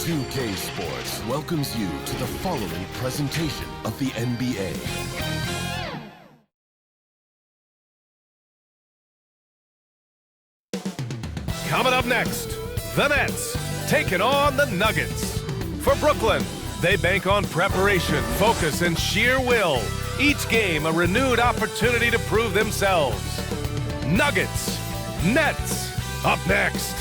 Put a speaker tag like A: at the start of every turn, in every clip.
A: 2K Sports welcomes you to the following presentation of the NBA.
B: Coming up next, the Nets taking on the Nuggets. For Brooklyn, they bank on preparation, focus, and sheer will. Each game a renewed opportunity to prove themselves. Nuggets, Nets, up next.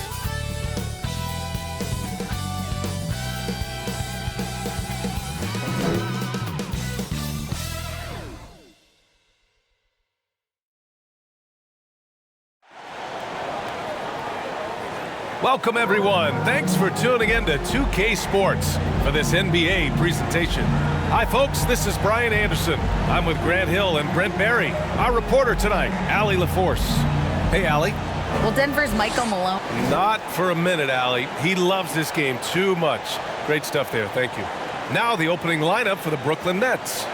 B: Welcome, everyone. Thanks for tuning in to 2K Sports for this NBA presentation. Hi, folks. This is Brian Anderson. I'm with Grant Hill and Brent Barry. Our reporter tonight, Allie LaForce. Hey, Allie.
C: Well, Denver's Michael Malone.
B: Not for a minute, Allie. He loves this game too much. Great stuff there. Thank you. Now the opening lineup for the Brooklyn Nets.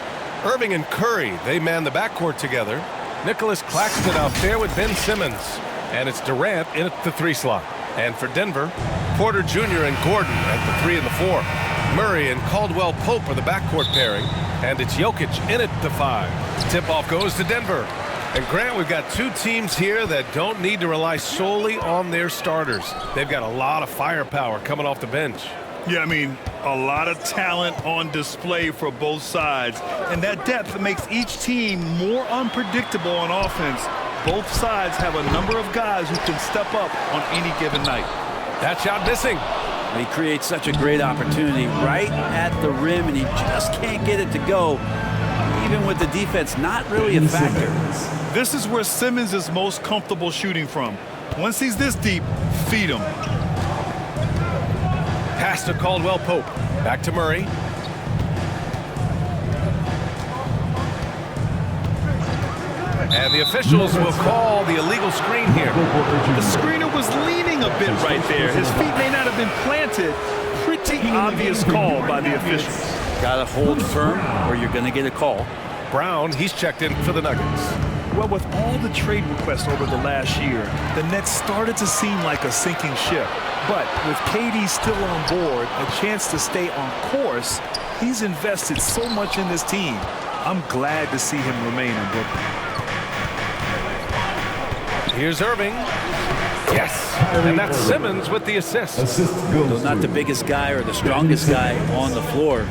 B: Irving and Curry, they man the backcourt together. Nicholas Claxton out there with Ben Simmons. And it's Durant in at the 3 slot. And for Denver, Porter Jr. and Gordon at the 3 and the 4. Murray and Caldwell Pope are the backcourt pairing. And it's Jokic in at the 5. Tip-off goes to Denver. And Grant, we've got two teams here that don't need to rely solely on their starters. They've got a lot of firepower coming off the bench.
D: Yeah, I mean, a lot of talent on display for both sides. And that depth makes each team more unpredictable on offense. Both sides have a number of guys who can step up on any given night.
B: That shot missing.
E: He creates such a great opportunity right at the rim, and he just can't get it to go. Even with the defense not really a factor.
D: This is where Simmons is most comfortable shooting from. Once he's this deep, feed him.
B: Pass to Caldwell Pope. Back to Murray. And the officials will call the illegal screen here.
D: The screener was leaning a bit right there. His feet may not have been planted. Pretty obvious call by the officials.
E: Got to hold firm or you're going to get a call.
B: Brown, he's checked in for the Nuggets.
D: Well, with all the trade requests over the last year, the Nets started to seem like a sinking ship. But with KD still on board, a chance to stay on course, he's invested so much in this team. I'm glad to see him remain in Brooklyn.
B: Here's Irving. Yes. And that's Simmons with the assist.
E: Though not the biggest guy or the strongest guy on the floor,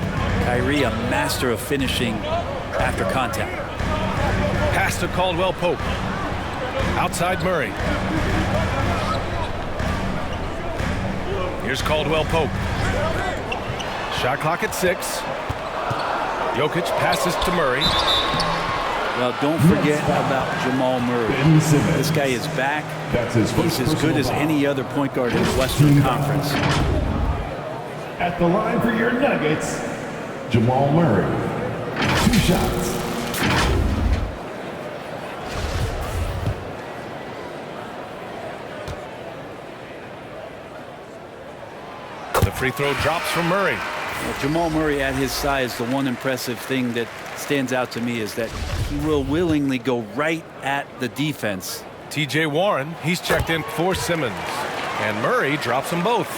E: Kyrie a master of finishing after contact.
B: Pass to Caldwell Pope. Outside Murray. Here's Caldwell Pope. Shot clock at 6. Jokic passes to Murray.
E: Well, don't forget about Jamal Murray. This guy is back. He's as good as any other point guard in the Western Conference.
F: At the line for your Nuggets, Jamal Murray. 2 shots.
B: The free throw drops from Murray.
E: Well, Jamal Murray at his size, the one impressive thing that stands out to me is that he will willingly go right at the defense.
B: T.J. Warren, he's checked in for Simmons. And Murray drops them both.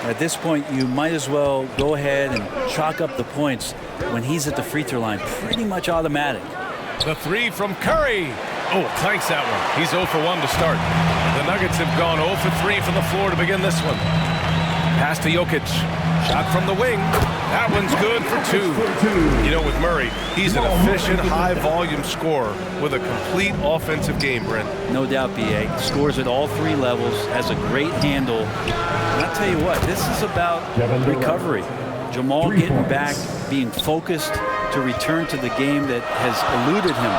E: At this point, you might as well go ahead and chalk up the points when he's at the free throw line. Pretty much automatic.
B: The 3 from Curry. Oh, clanks that one. He's 0 for 1 to start. The Nuggets have gone 0 for 3 from the floor to begin this one. Pass to Jokic. Shot from the wing. That one's good for 2. You know, with Murray, he's an efficient, high-volume scorer with a complete offensive game, Brent.
E: No doubt, B.A. Scores at all 3 levels, has a great handle. And I'll tell you what, this is about recovery. Jamal getting back, being focused to return to the game that has eluded him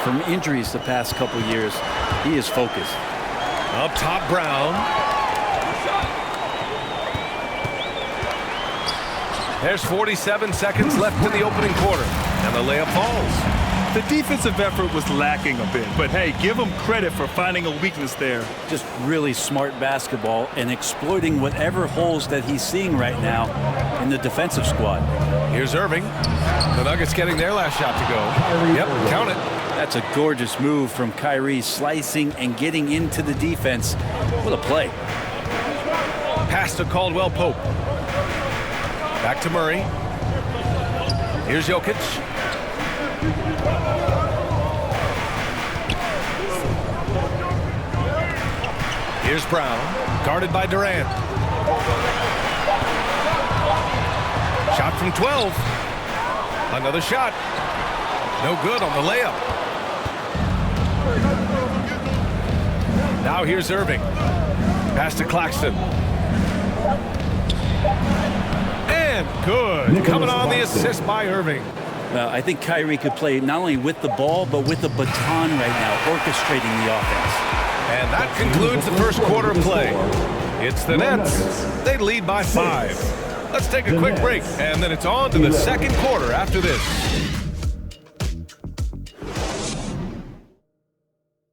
E: from injuries the past couple years. He is focused.
B: Up top, Brown. There's 47 seconds left in the opening quarter, and the layup falls.
D: The defensive effort was lacking a bit, but hey, give him credit for finding a weakness there.
E: Just really smart basketball and exploiting whatever holes that he's seeing right now in the defensive squad.
B: Here's Irving. The Nuggets getting their last shot to go. Yep, count it.
E: That's a gorgeous move from Kyrie, slicing and getting into the defense. What a play.
B: Pass to Caldwell Pope. Back to Murray. Here's Jokic. Here's Brown, guarded by Durant. Shot from 12. Another shot. No good on the layup. Now here's Irving. Pass to Claxton. And good. Coming on the assist by Irving.
E: Well, I think Kyrie could play not only with the ball, but with the baton right now, orchestrating the offense.
B: And that concludes the first quarter of play. It's the Nets. They lead by 5. Let's take a quick break, and then it's on to the second quarter after this.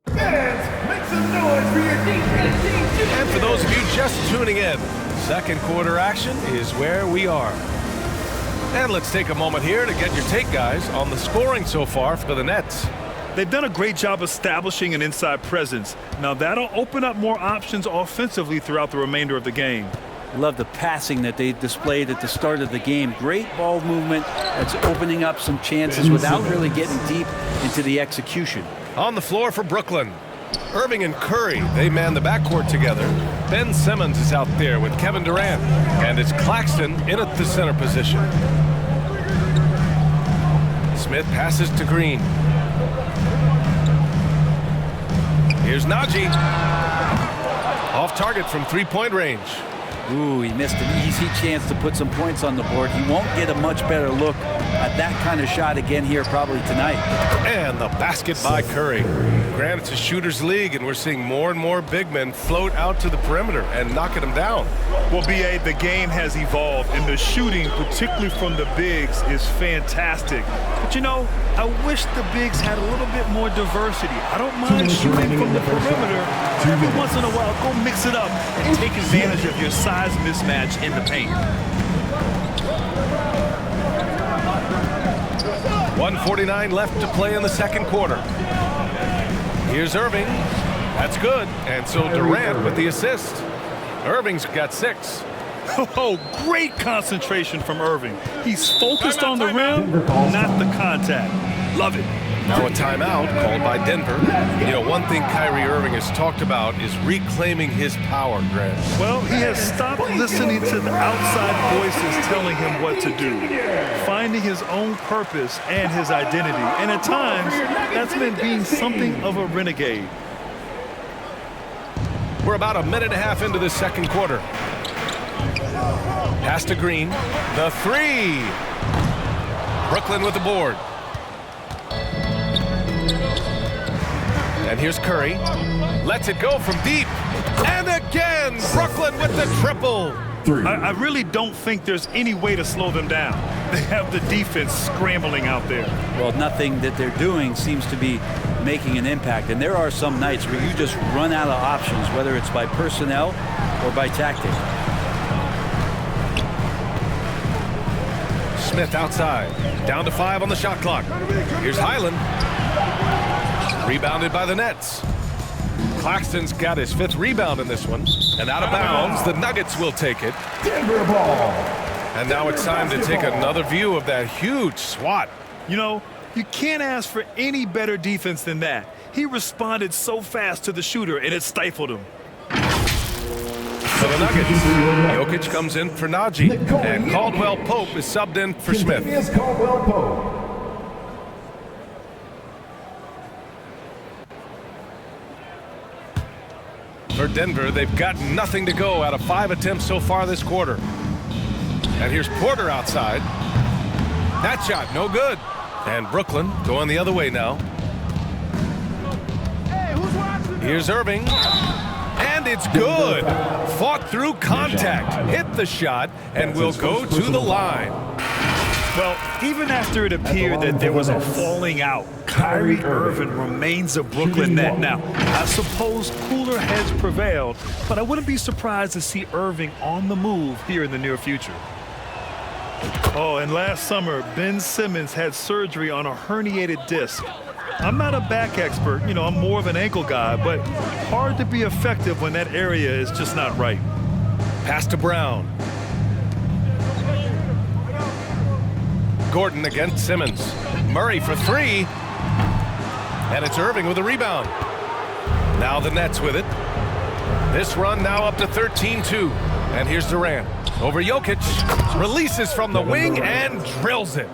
F: Make some noise for your defense.
B: And for those of you just tuning in, second quarter action is where we are. And let's take a moment here to get your take, guys, on the scoring so far for the Nets.
D: They've done a great job establishing an inside presence. Now that'll open up more options offensively throughout the remainder of the game.
E: I love the passing that they displayed at the start of the game. Great ball movement that's opening up some chances without really getting deep into the execution.
B: On the floor for Brooklyn, Irving and Curry, they man the backcourt together. Ben Simmons is out there with Kevin Durant, and it's Claxton in at the center position. Smith passes to Green. Here's Najee. Off target from three-point range.
E: Ooh, he missed an easy chance to put some points on the board. He won't get a much better look at that kind of shot again here probably tonight.
B: And the basket by Curry. Granted, it's a shooter's league, and we're seeing more and more big men float out to the perimeter and knocking them down.
D: Well, B.A., the game has evolved, and the shooting, particularly from the bigs, is fantastic. But, you know, I wish the bigs had a little bit more diversity. I don't mind shooting from the perimeter. Every once in a while, go mix it up and take advantage of your size mismatch in the paint.
B: 1:49 left to play in the second quarter. Here's Irving. That's good. And so Durant with the assist. Irving's got 6.
D: Oh, great concentration from Irving. He's focused on the rim, not the contact. Love it.
B: Now a timeout called by Denver. You know, one thing Kyrie Irving has talked about is reclaiming his power, Grant.
D: Well, he has stopped listening to the outside voices telling him what to do, finding his own purpose and his identity. And at times, that's been being something of a renegade.
B: We're about a minute and a half into the second quarter. Pass to Green. The 3. Brooklyn with the board. And here's Curry. Lets it go from deep. And again, Brooklyn with the triple.
D: I really don't think there's any way to slow them down. They have the defense scrambling out there.
E: Well, nothing that they're doing seems to be making an impact. And there are some nights where you just run out of options, whether it's by personnel or by tactic.
B: Smith outside. Down to 5 on the shot clock. Here's Highland. Rebounded by the Nets. Claxton's got his 5th rebound in this one. And out of bounds, the Nuggets will take it.
F: Denver ball.
B: And now it's time to take another view of that huge swat.
D: You know, you can't ask for any better defense than that. He responded so fast to the shooter, and it stifled him.
B: For the Nuggets, Jokic comes in for Najee, and Caldwell Pope is subbed in for Smith.
F: Here's Caldwell Pope.
B: For Denver, they've got nothing to go out of 5 attempts so far this quarter. And here's Porter outside. That shot, no good. And Brooklyn going the other way now. Here's Irving. And it's good. Fought through contact. Hit the shot and will go to the line.
D: Well, even after it appeared that there was a falling out, Kyrie Irving remains a Brooklyn Net. Now, I suppose cooler heads prevailed, but I wouldn't be surprised to see Irving on the move here in the near future. Oh, and last summer, Ben Simmons had surgery on a herniated disc. I'm not a back expert, you know, I'm more of an ankle guy, but hard to be effective when that area is just not right.
B: Pass to Brown. Gordon against Simmons. Murray for three. And it's Irving with a rebound. Now the Nets with it. This run now up to 13-2. And here's Durant. Over Jokic. Releases from the wing and drills it.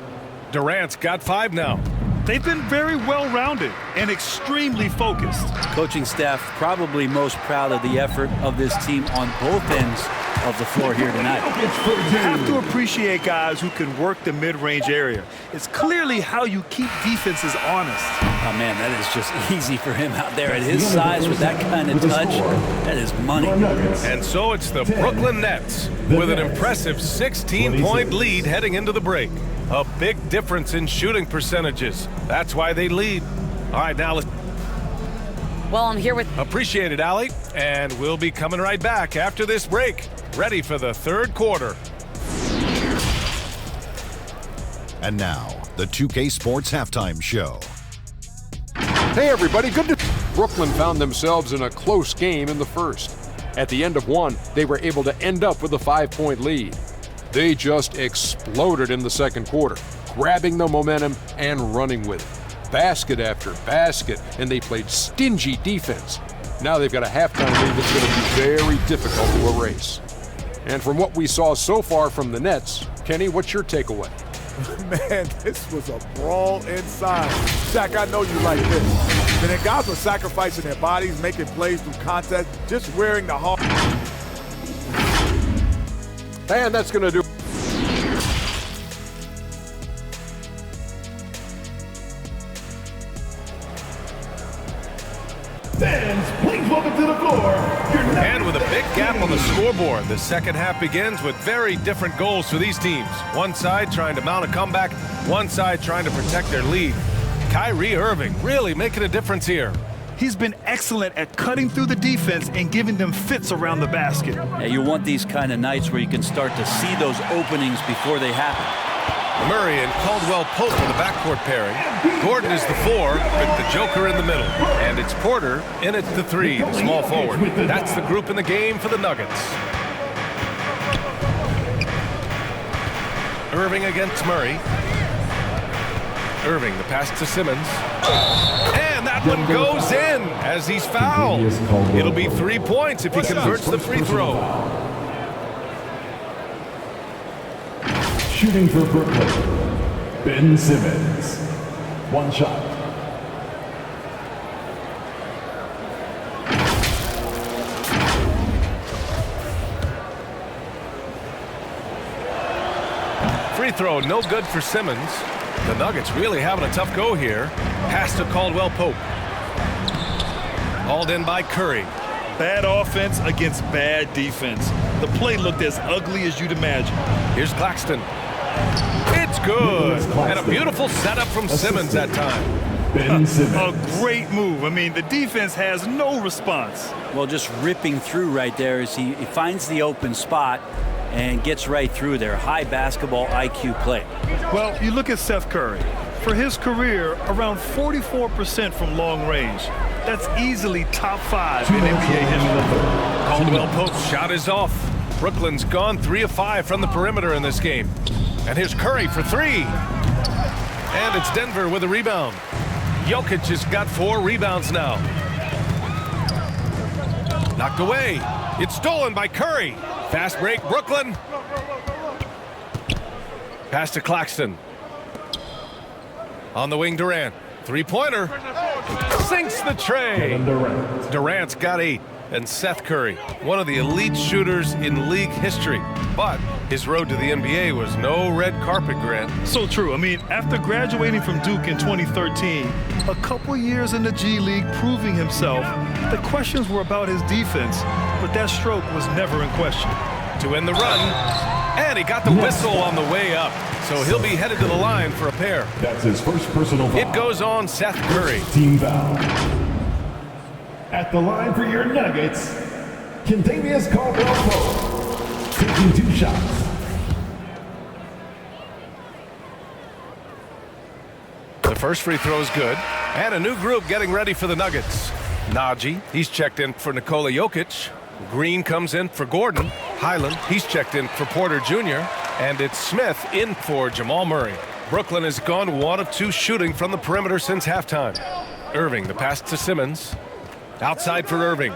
B: Durant's got 5 now.
D: They've been very well-rounded and extremely focused.
E: Coaching staff probably most proud of the effort of this team on both ends of the floor here tonight.
D: You have to appreciate guys who can work the mid-range area. It's clearly how you keep defenses honest.
E: Oh, man, that is just easy for him out there at his size with that kind of touch. That is money.
B: And so it's the Brooklyn Nets with an impressive 16-point lead heading into the break. A big difference in shooting percentages. That's why they lead. All right, now let's...
C: Well, I'm here with...
B: Appreciate it, Allie. And we'll be coming right back after this break. Ready for the third quarter.
G: And now, the 2K Sports Halftime Show.
H: Hey everybody, good to... Brooklyn found themselves in a close game in the first. At the end of one, they were able to end up with a 5-point lead. They just exploded in the second quarter, grabbing the momentum and running with it. Basket after basket, and they played stingy defense. Now they've got a halftime lead that's going to be very difficult to erase. And from what we saw so far from the Nets, Kenny, what's your takeaway?
I: Man, this was a brawl inside. Shaq, I know you like this. And then guys were sacrificing their bodies, making plays through contact, just wearing the heart.
H: And that's going to do.
F: Fans, please welcome to the floor.
B: And with a big gap on the scoreboard, the second half begins with very different goals for these teams. One side trying to mount a comeback, one side trying to protect their lead. Kyrie Irving really making a difference here.
D: He's been excellent at cutting through the defense and giving them fits around the basket.
E: Yeah, you want these kind of nights where you can start to see those openings before they happen.
B: Murray and Caldwell Pope in the backcourt pairing. Gordon is the 4 with the Joker in the middle. And it's Porter in at the 3, the small forward. That's the group in the game for the Nuggets. Irving against Murray. Irving, the pass to Simmons. And that one goes in as he's fouled. It'll be 3 points if he converts the free throw.
F: Shooting for Brooklyn, Ben Simmons. One shot.
B: Free throw, no good for Simmons. The Nuggets really having a tough go here. Pass to Caldwell Pope. Hauled in by Curry.
D: Bad offense against bad defense. The play looked as ugly as you'd imagine.
B: Here's Claxton. It's good. And a beautiful setup from Simmons that time.
F: Ben Simmons.
D: A great move. I mean, the defense has no response.
E: Well, just ripping through right there as he finds the open spot and gets right through there. High basketball IQ play.
D: Well, you look at Seth Curry. For his career, around 44% from long range. That's easily top 5 in NBA history.
B: Caldwell Pope's shot is off. Brooklyn's gone 3 of 5 from the perimeter in this game. And here's Curry for 3. And it's Denver with a rebound. Jokic has got 4 rebounds now. Knocked away. It's stolen by Curry. Fast break, Brooklyn. Pass to Claxton. On the wing, Durant. Three-pointer. Sinks the tray. Durant's got 8. And Seth Curry, one of the elite shooters in league history. But his road to the NBA was no red carpet, Grant.
D: So true. I mean, after graduating from Duke in 2013, a couple years in the G League proving himself, the questions were about his defense, but that stroke was never in question.
B: To end the run, and he got the whistle on the way up. So he'll be headed to the line for a pair.
F: That's his first personal foul.
B: It goes on Seth Curry.
F: Team foul. At the line for your Nuggets, Kentavious Caldwell-Pope, taking 2 shots.
B: The first free throw is good. And a new group getting ready for the Nuggets. Najee, he's checked in for Nikola Jokic. Green comes in for Gordon. Highland, he's checked in for Porter Jr. And it's Smith in for Jamal Murray. Brooklyn has gone 1 of 2 shooting from the perimeter since halftime. Irving, the pass to Simmons. Outside for Irving.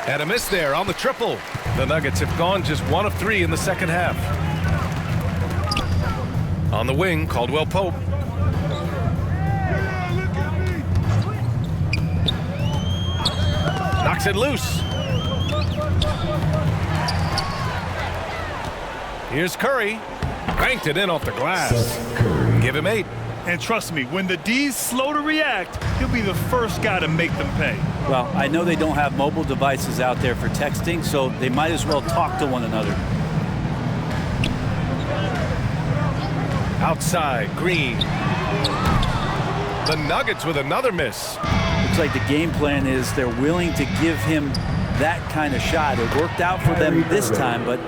B: And a miss there on the triple. The Nuggets have gone just 1 of 3 in the second half. On the wing, Caldwell Pope. Knocks it loose. Here's Curry. Banked it in off the glass. Give him 8.
D: And trust me, when the D's slow to react, he'll be the first guy to make them pay.
E: Well, I know they don't have mobile devices out there for texting, so they might as well talk to one another.
B: Outside, Green. The Nuggets with another miss.
E: Looks like the game plan is they're willing to give him that kind of shot. It worked out for them this time, but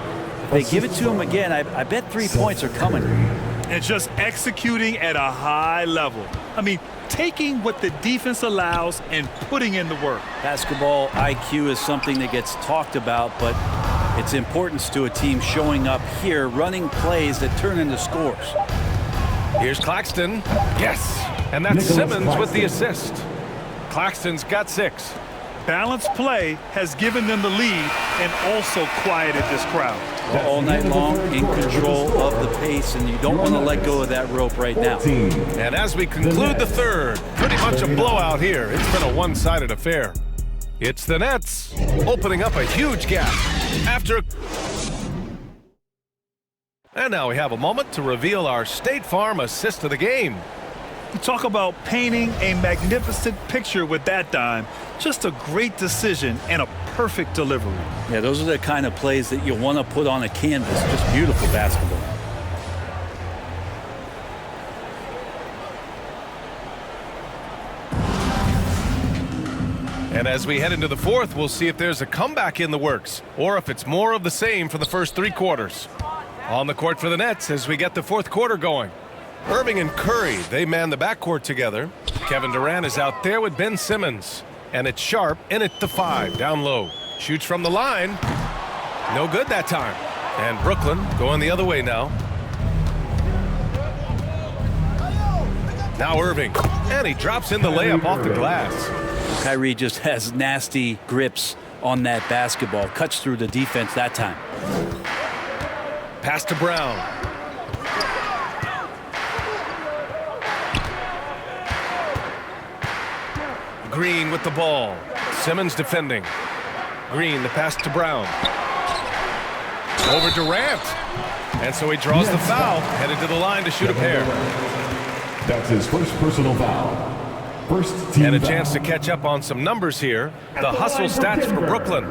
E: if they give it to him again, I bet 3 points are coming.
D: And just executing at a high level. I mean, taking what the defense allows and putting in the work.
E: Basketball IQ is something that gets talked about, but its importance to a team showing up here, running plays that turn into scores.
B: Here's Claxton. Yes. And that's Simmons with the assist. Claxton's got 6.
D: Balanced play has given them the lead and also quieted this crowd.
E: Well, all night long in control of the pace, and you don't want to let go of that rope right now.
B: And as we conclude the third, pretty much a blowout here. It's been a one-sided affair. It's the Nets opening up a huge gap after. And now we have a moment to reveal our State Farm assist of the game.
D: You talk about painting a magnificent picture with that dime. Just a great decision and a perfect delivery.
E: Yeah, those are the kind of plays that you want to put on a canvas. Just beautiful basketball.
B: And as we head into the fourth, we'll see if there's a comeback in the works or if it's more of the same for the first 3 quarters. On the court for the Nets as we get the fourth quarter going. Irving and Curry, they man the backcourt together. Kevin Durant is out there with Ben Simmons. And it's Sharp in at the 5, down low. Shoots from the line. No good that time. And Brooklyn going the other way now. Now Irving. And he drops in the layup off the glass.
E: Kyrie just has nasty grips on that basketball. Cuts through the defense that time.
B: Pass to Brown. Green with the ball. Simmons defending. Green, the pass to Brown. Over Durant. And so he draws the foul, headed to the line to shoot a pair.
F: That's his first personal foul. First team
B: And a
F: foul.
B: chance to catch up on some numbers here. The hustle stats for Brooklyn.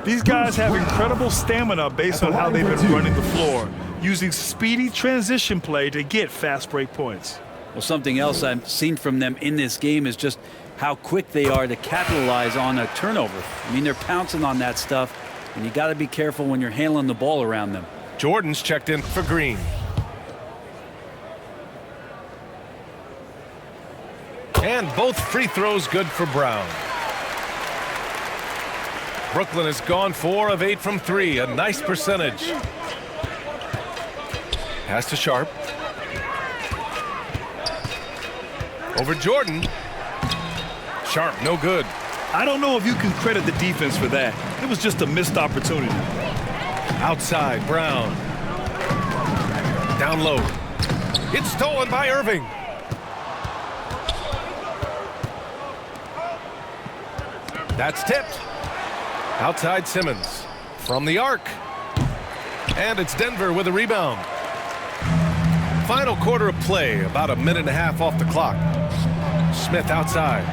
D: These guys have incredible stamina based on how they've been running the floor, using speedy transition play to get fast break points.
E: Well, something else I've seen from them in this game is just how quick they are to capitalize on a turnover. I mean, they're pouncing on that stuff, and you got to be careful when you're handling the ball around them.
B: Jordan's checked in for Green. And both free throws good for Brown. Brooklyn has gone 4 of 8 from 3, a nice percentage. Pass to Sharp. Over Jordan. Sharp, no good.
D: I don't know if you can credit the defense for that. It was just a missed opportunity.
B: Outside, Brown. Down low. It's stolen by Irving. That's tipped. Outside Simmons. From the arc. And it's Denver with a rebound. Final quarter of play, about a minute and a half off the clock. Smith outside.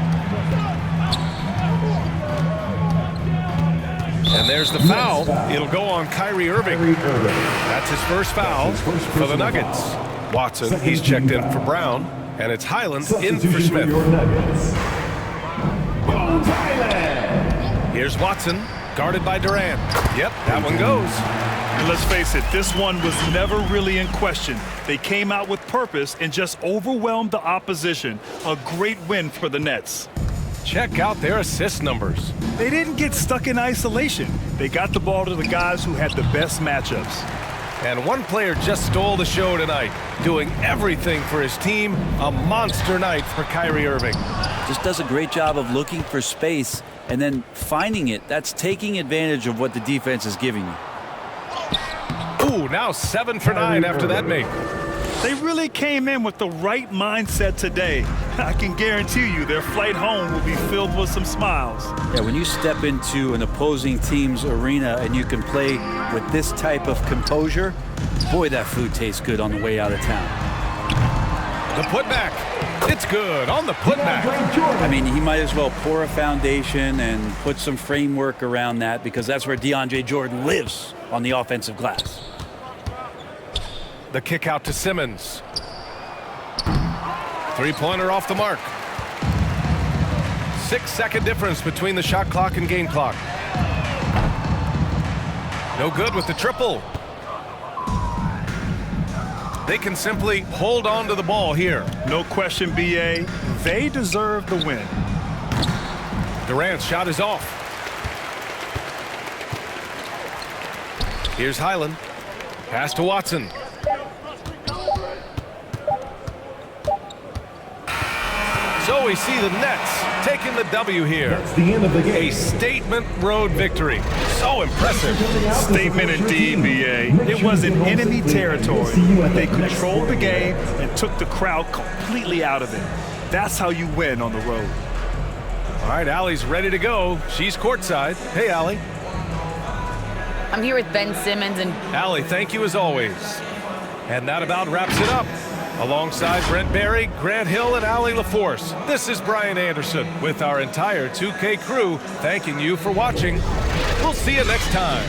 B: And there's the foul. It'll go on Kyrie Irving. That's his first foul for the Nuggets. Watson, he's checked in for Brown. And it's Highland in for Smith. Here's Watson, guarded by Durant. Yep, that one goes.
D: And let's face it, this one was never really in question. They came out with purpose and just overwhelmed the opposition. A great win for the Nets.
B: Check out their assist numbers.
D: They didn't get stuck in isolation. They got the ball to the guys who had the best matchups.
B: And one player just stole the show tonight, doing everything for his team. A monster night for Kyrie Irving.
E: Just does a great job of looking for space and then finding it. That's taking advantage of what the defense is giving you.
B: Ooh, now 7 for 9 after that make.
D: They really came in with the right mindset today. I can guarantee you their flight home will be filled with some smiles.
E: Yeah, when you step into an opposing team's arena and you can play with this type of composure, boy, that food tastes good on the way out of town.
B: The putback. It's good on the putback.
E: I mean, he might as well pour a foundation and put some framework around that, because that's where DeAndre Jordan lives, on the offensive glass.
B: The kick out to Simmons. Three-pointer off the mark. 6-second difference between the shot clock and game clock. No good with the triple. They can simply hold on to the ball here.
D: No question, B.A. They deserve the win.
B: Durant's shot is off. Here's Highland. Pass to Watson. So we see the Nets taking the W here.
F: That's the end of the game.
B: A statement road victory. So impressive.
D: Statement indeed, B.A. It was in enemy territory, but they controlled the game and took the crowd completely out of it. That's how you win on the road.
B: All right, Allie's ready to go. She's courtside. Hey, Allie.
C: I'm here with Ben Simmons and
B: Allie, thank you as always. And that about wraps it up. Alongside Brent Barry, Grant Hill, and Allie LaForce, this is Brian Anderson with our entire 2K crew thanking you for watching. We'll see you next time.